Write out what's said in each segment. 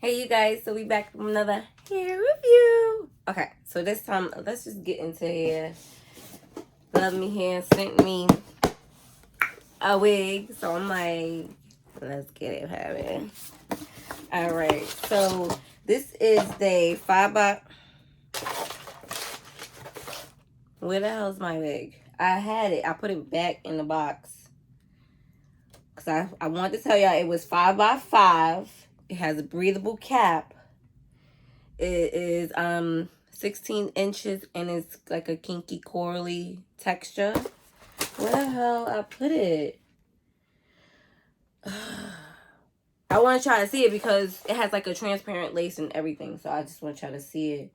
Hey you guys, so we back from another hair review. Okay, so this time let's just get into hair. Love Me Hair sent me a wig, so I'm like, let's get it poppin'. Alright, so this is the 5x. Where the hell's my wig? I had it. I put it back in the box. Because I wanted to tell y'all it was 5x5. It has a breathable cap. It is 16 inches and it's like a kinky corally texture. Where the hell I put it? I want to try to see it because it has like a transparent lace and everything. So I just want to try to see it.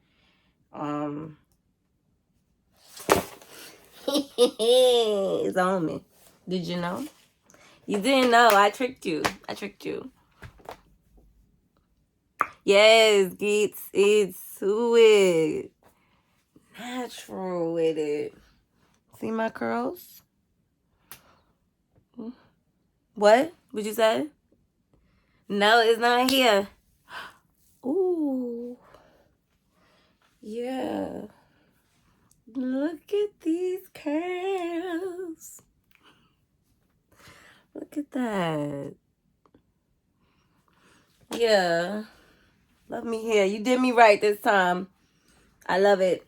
It's on me. Did you know? You didn't know. I tricked you. I tricked you. Yes, it's wig. Natural with it. See my curls? What? What'd you say? No, it's not here. Ooh. Yeah. Look at these curls. Look at that. Yeah. Love me here. You did me right this time. I love it.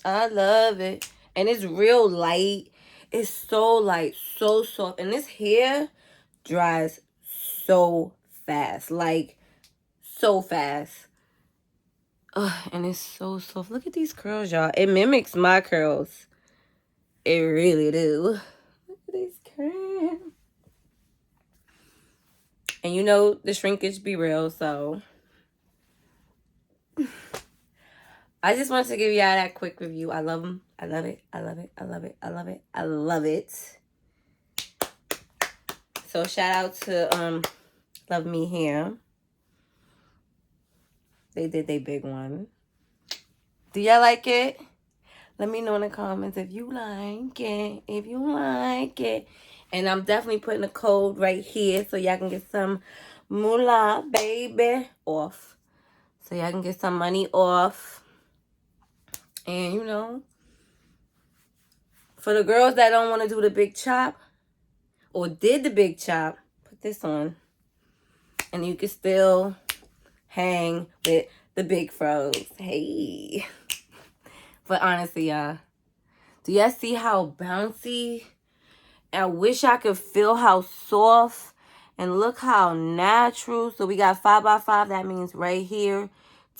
I love it. And it's real light. It's so light, so soft. And this hair dries so fast. Like, so fast. Ugh, and it's so soft. Look at these curls, y'all. It mimics my curls. It really do. Look at these curls. And you know the shrinkage be real, so I just wanted to give y'all that quick review. I love them. I love it. I love it. I love it. I love it. I love it. So shout out to Love Me Hair. They did their big one. Do y'all like it? Let me know in the comments if you like it. If you like it. And I'm definitely putting a code right here so y'all can get some moolah, baby, off. So y'all can get some money off. And, you know, for the girls that don't want to do the big chop or did the big chop, put this on. And you can still hang with the big froze. Hey. But honestly, y'all, do y'all see how bouncy? I wish I could feel how soft. And look how natural. So we got 5x5. That means right here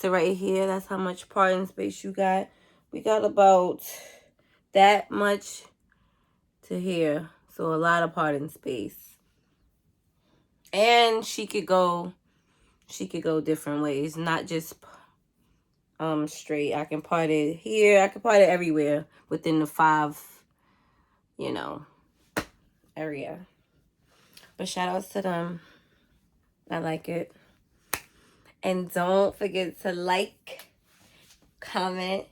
to right here. That's how much parting space you got. We got about that much to here. So a lot of parting space. And she could go different ways. Not just straight. I can part it here. I can part it everywhere within the 5, you know, area. But shout outs to them. I like it. And don't forget to like, comment,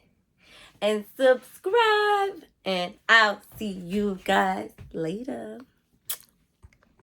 and subscribe. And I'll see you guys later.